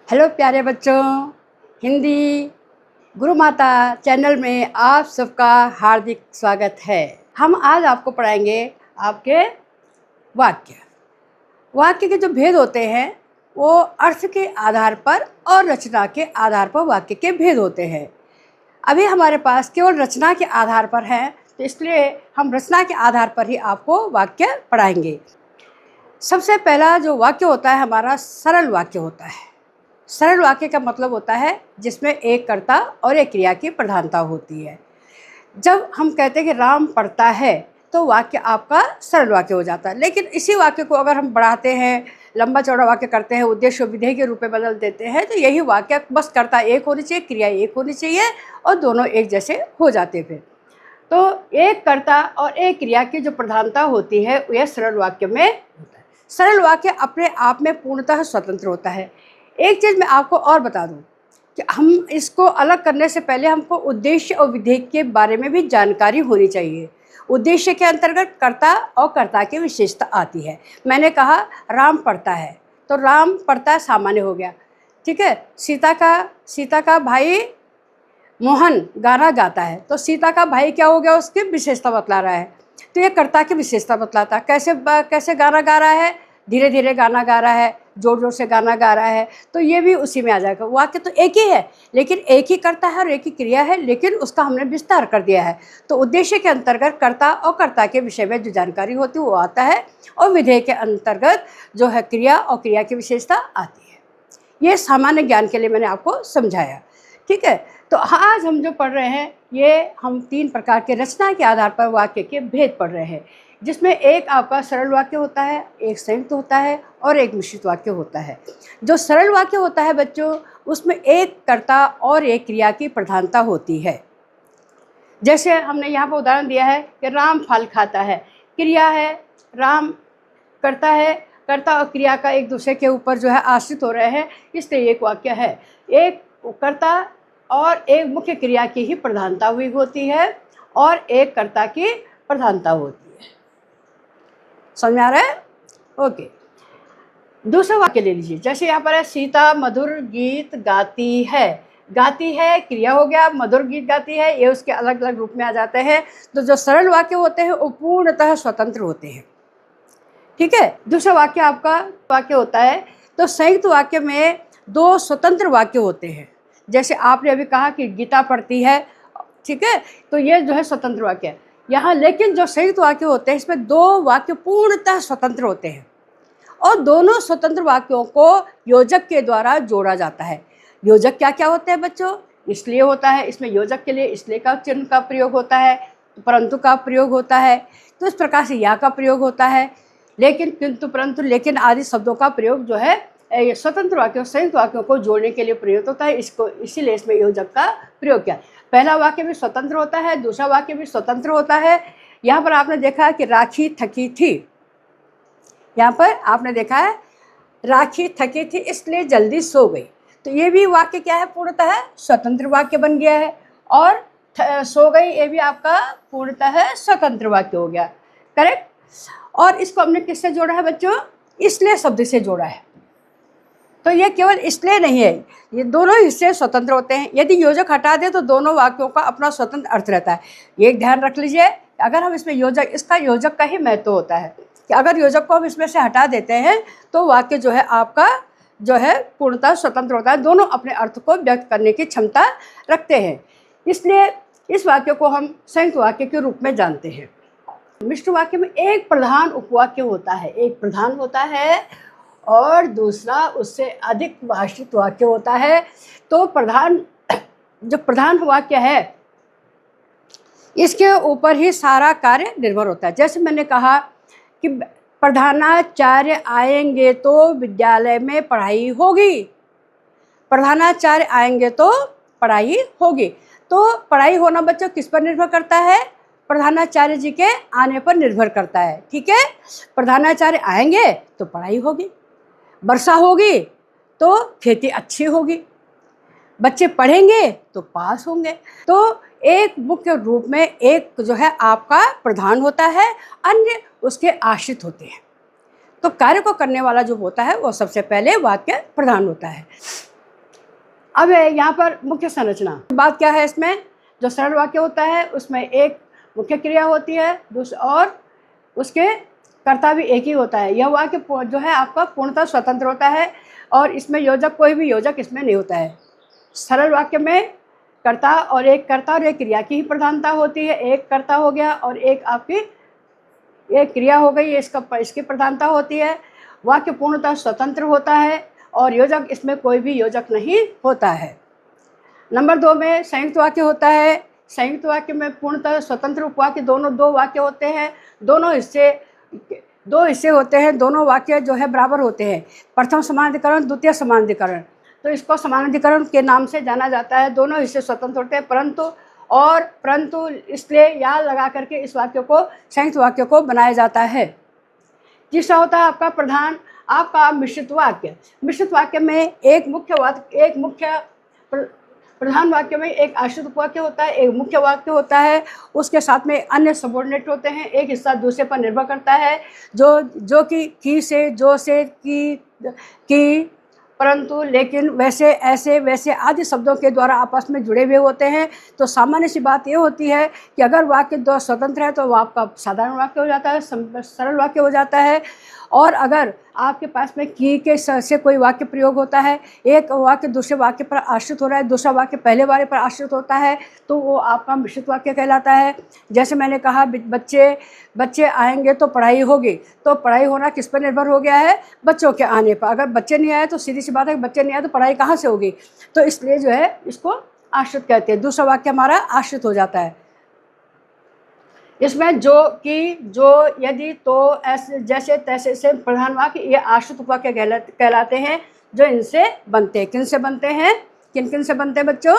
Hello प्यारे बच्चों, हिंदी गुरु माता चैनल में आप सबका हार्दिक स्वागत है। हम आज आपको पढ़ाएंगे आपके वाक्य। वाक्य के जो भेद होते हैं वो अर्थ के आधार पर और रचना के आधार पर वाक्य के भेद होते हैं। अभी हमारे पास केवल रचना के आधार पर है, तो इसलिए हम रचना के आधार पर ही आपको वाक्य पढ़ाएंगे। सबसे पहला जो वाक्य होता है हमारा सरल वाक्य होता है। सरल वाक्य का मतलब होता है जिसमें एक कर्ता और एक क्रिया की प्रधानता होती है। जब हम कहते हैं कि राम पढ़ता है तो वाक्य आपका सरल वाक्य हो जाता है। लेकिन इसी वाक्य को अगर हम बढ़ाते हैं, लंबा चौड़ा वाक्य करते हैं, उद्देश्य और विधेय के रूप में बदल देते हैं, तो यही वाक्य बस कर्ता एक होनी चाहिए, क्रिया एक होनी चाहिए और दोनों एक जैसे हो जाते फिर। तो एक कर्ता और एक क्रिया की जो प्रधानता होती है वह सरल वाक्य में होता है। सरल वाक्य अपने आप में पूर्णतः स्वतंत्र होता है। एक चीज़ मैं आपको और बता दूं कि हम इसको अलग करने से पहले हमको उद्देश्य और विधेय के बारे में भी जानकारी होनी चाहिए। उद्देश्य के अंतर्गत कर्ता और कर्ता की विशेषता आती है। मैंने कहा राम पढ़ता है, तो राम पढ़ता सामान्य हो गया, ठीक है। सीता का भाई मोहन गाना गाता है, तो सीता का भाई क्या हो गया, उसकी विशेषता बतला रहा है, तो ये कर्ता की विशेषता बतलाता। कैसे गाना गा रहा है, धीरे धीरे गाना गा रहा है, जोर जोर से गाना गा रहा है, तो ये भी उसी में आ जाएगा। वाक्य तो एक ही है, लेकिन एक ही कर्ता है और एक ही क्रिया है, लेकिन उसका हमने विस्तार कर दिया है। तो उद्देश्य के अंतर्गत कर्ता और कर्ता के विषय में जो जानकारी होती है वो आता है, और विधेय के अंतर्गत जो है क्रिया और क्रिया की विशेषता आती है। ये सामान्य ज्ञान के लिए मैंने आपको समझाया, ठीक है। तो आज हम जो पढ़ रहे हैं ये हम 3 प्रकार के रचना के आधार पर वाक्य के भेद पढ़ रहे हैं, जिसमें एक आपका सरल वाक्य होता है, एक संयुक्त होता है और एक मिश्रित वाक्य होता है। जो सरल वाक्य होता है बच्चों, उसमें एक कर्ता और एक क्रिया की प्रधानता होती है। जैसे हमने यहाँ पर उदाहरण दिया है कि राम फल खाता है, क्रिया है, राम करता है, कर्ता और क्रिया का एक दूसरे के ऊपर जो है आश्रित हो रहे हैं, इसलिए एक वाक्य है। एक कर्ता और एक मुख्य क्रिया की ही प्रधानता हुई होती है और एक कर्ता की प्रधानता होती है। समझ में आ रहा है? ओके। दूसरा वाक्य ले लीजिए। जैसे यहाँ पर है सीता मधुर गीत गाती है। गाती है क्रिया हो गया, मधुर गीत गाती है ये उसके अलग अलग रूप में आ जाते हैं। तो जो सरल वाक्य होते हैं वो पूर्णतः स्वतंत्र होते हैं, ठीक है। दूसरा वाक्य आपका वाक्य होता है, तो संयुक्त वाक्य में 2 स्वतंत्र वाक्य होते हैं। जैसे आपने अभी कहा कि गीता पढ़ती है, ठीक है, तो ये जो है स्वतंत्र वाक्य है यहाँ। लेकिन जो संयुक्त वाक्य होते हैं इसमें 2 वाक्य पूर्णतः स्वतंत्र होते हैं और दोनों स्वतंत्र वाक्यों को योजक के द्वारा जोड़ा जाता है। योजक क्या क्या होते हैं बच्चों? इसलिए होता है, इसमें योजक के लिए इसलिए का चिन्ह का प्रयोग होता है, परंतु का प्रयोग होता है, तो इस प्रकार से या का प्रयोग होता है, लेकिन, किंतु, परंतु, लेकिन आदि शब्दों का प्रयोग जो है स्वतंत्र वाक्यों संयुक्त वाक्यों को जोड़ने के लिए प्रयोग होता है। इसको इसीलिए इसमें योजक का प्रयोग किया। पहला वाक्य भी स्वतंत्र होता है, दूसरा वाक्य भी स्वतंत्र होता है। यहाँ पर आपने देखा कि राखी थकी थी, यहाँ पर आपने देखा है राखी थकी थी इसलिए जल्दी सो गई, तो ये भी वाक्य क्या है, पूर्णतः स्वतंत्र वाक्य बन गया है। और सो गई ये भी आपका पूर्णतः स्वतंत्र वाक्य हो गया, करेक्ट। और इसको हमने किससे जोड़ा है बच्चों? इसलिए शब्द से जोड़ा है। तो ये केवल इसलिए नहीं है, ये दोनों हिस्से स्वतंत्र होते हैं। यदि योजक हटा दे तो दोनों वाक्यों का अपना स्वतंत्र अर्थ रहता है। ये ध्यान रख लीजिए, अगर हम इसमें योजक, इसका योजक का ही महत्व होता है कि अगर योजक को हम इसमें से हटा देते हैं तो वाक्य जो है आपका जो है पूर्णतः स्वतंत्र होता है, दोनों अपने अर्थ को व्यक्त करने की क्षमता रखते हैं। इसलिए इस वाक्य को हम संयुक्त वाक्य के रूप में जानते हैं। मिश्र वाक्य में एक प्रधान उपवाक्य होता है, एक प्रधान होता है और दूसरा उससे अधिक आश्रित वाक्य होता है। तो जो प्रधान वाक्य है इसके ऊपर ही सारा कार्य निर्भर होता है। जैसे मैंने कहा कि प्रधानाचार्य आएंगे तो विद्यालय में पढ़ाई होगी, प्रधानाचार्य आएंगे तो पढ़ाई होगी। तो पढ़ाई होना बच्चों किस पर निर्भर करता है? प्रधानाचार्य जी के आने पर निर्भर करता है, ठीक है। प्रधानाचार्य आएंगे तो पढ़ाई होगी, वर्षा होगी तो खेती अच्छी होगी, बच्चे पढ़ेंगे तो पास होंगे। तो एक मुख्य रूप में एक जो है आपका प्रधान होता है, अन्य उसके आश्रित होते हैं। तो कार्य को करने वाला जो होता है वो सबसे पहले वाक्य प्रधान होता है। अब यहाँ पर मुख्य संरचना बात क्या है, इसमें जो सरल वाक्य होता है उसमें एक मुख्य क्रिया होती है और उसके कर्ता भी एक ही होता है। यह वाक्य जो है आपका पूर्णतः स्वतंत्र होता है और इसमें योजक, कोई भी योजक इसमें नहीं होता है। सरल वाक्य में कर्ता और एक क्रिया की ही प्रधानता होती है। एक कर्ता हो गया और एक आपकी एक क्रिया हो गई, इसकी प्रधानता होती है। वाक्य पूर्णतः स्वतंत्र होता है और योजक, इसमें कोई भी योजक नहीं होता है। नंबर 2 में संयुक्त वाक्य होता है। संयुक्त वाक्य में पूर्णतः स्वतंत्र उपवाक्य दो वाक्य होते हैं। दो हिस्से होते हैं। दोनों वाक्य जो है बराबर होते हैं। प्रथम समानाधिकरण, द्वितीय समानाधिकरण, तो इसको समानाधिकरण के नाम से जाना जाता है। दोनों हिस्से स्वतंत्र होते हैं, परंतु इसलिए या लगा करके इस वाक्य को, संयुक्त वाक्य को बनाया जाता है। तीसरा होता है आपका मिश्रित वाक्य। मिश्रित वाक्य में एक मुख्य प्रधान वाक्य में एक आश्रित उपवाक्य होता है, एक मुख्य वाक्य होता है, उसके साथ में अन्य सबऑर्डिनेट होते हैं। एक हिस्सा दूसरे पर निर्भर करता है, जो कि से, जो से, की, परंतु, लेकिन, वैसे, ऐसे, वैसे आदि शब्दों के द्वारा आपस में जुड़े हुए होते हैं। तो सामान्य सी बात ये होती है कि अगर वाक्य दो स्वतंत्र है तो वह आपका साधारण वाक्य हो जाता है, सरल वाक्य हो जाता है। और अगर आपके पास में की के से कोई वाक्य प्रयोग होता है, एक वाक्य दूसरे वाक्य पर आश्रित हो रहा है, दूसरा वाक्य पहले वाले पर आश्रित होता है, तो वो आपका मिश्रित वाक्य कहलाता है। जैसे मैंने कहा बच्चे आएंगे तो पढ़ाई होगी, तो पढ़ाई होना किस पर निर्भर हो गया है, बच्चों के आने पर। अगर बच्चे नहीं आए तो सीधी सी बात है, बच्चे नहीं आए तो पढ़ाई कहाँ से होगी। तो इसलिए जो है इसको आश्रित कहते हैं। दूसरा वाक्य हमारा आश्रित हो जाता है। इसमें जो, कि, जो, यदि, तो, ऐसे, जैसे, तैसे से प्रधान वाक्य ये आश्रित उपवाक्य कहलाते हैं, जो इनसे बनते हैं। किन से बनते हैं, किन से बनते हैं बच्चों?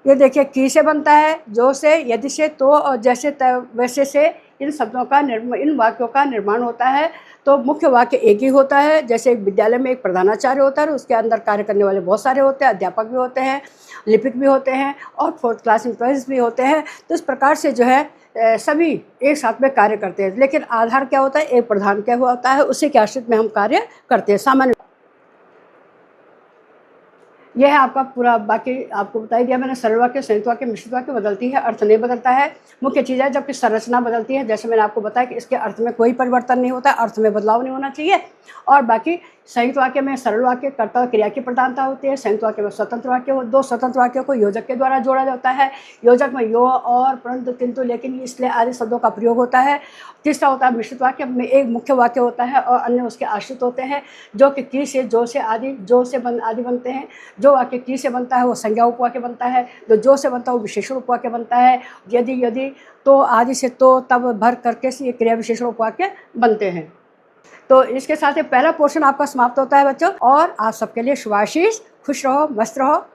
ये देखिए, की से बनता है, जो से, यदि से, तो और जैसे, वैसे से इन शब्दों का इन वाक्यों का निर्माण होता है। तो मुख्य वाक्य एक ही होता है। जैसे एक विद्यालय में एक प्रधानाचार्य होता है, उसके अंदर कार्य करने वाले बहुत सारे होते हैं, अध्यापक भी होते हैं, लिपिक भी होते हैं और 4th क्लास एम्प्लॉइज भी होते हैं। तो इस प्रकार से जो है सभी एक साथ में कार्य करते हैं। लेकिन आधार क्या होता है, एक प्रधान क्या होता है, उसी के आश्रित में हम कार्य करते हैं। सामान्य यह है आपका पूरा। बाकी आपको बता दिया मैंने, सरल वाक्य, संयुक्त वाक्य, मिश्रित वाक्य बदलती है, अर्थ नहीं बदलता है। मुख्य चीज़ है जबकि संरचना बदलती है। जैसे मैंने आपको बताया कि इसके अर्थ में कोई परिवर्तन नहीं होता, अर्थ में बदलाव नहीं होना चाहिए। और बाकी संयुक्त वाक्य में सरल वाक्य कर्ता और क्रिया की प्रधानता होती है। संयुक्त वाक्य में स्वतंत्र वाक्य हो, दो स्वतंत्र वाक्यों को योजक के द्वारा जोड़ा जाता है। योजक में यो, और, परंतु, किंतु, लेकिन, इसलिए आदि शब्दों का प्रयोग होता है। तीसरा होता है मिश्रित वाक्य में एक मुख्य वाक्य होता है और अन्य उसके आश्रित होते हैं, जो कि की से, जो से, आदि बनते हैं। जो वाक्य की से बनता है वो संज्ञा उपवाक्य बनता है, जो से बनता है वो विशेषण उपवाक्य बनता है। यदि, तो, आदि से, तो, तब, भर करके से ये क्रिया विशेषण उपवाक्य बनते हैं। तो इसके साथ ये पहला पोर्शन आपका समाप्त होता है बच्चों। और आप सबके लिए शुभाशीष। खुश रहो, मस्त रहो।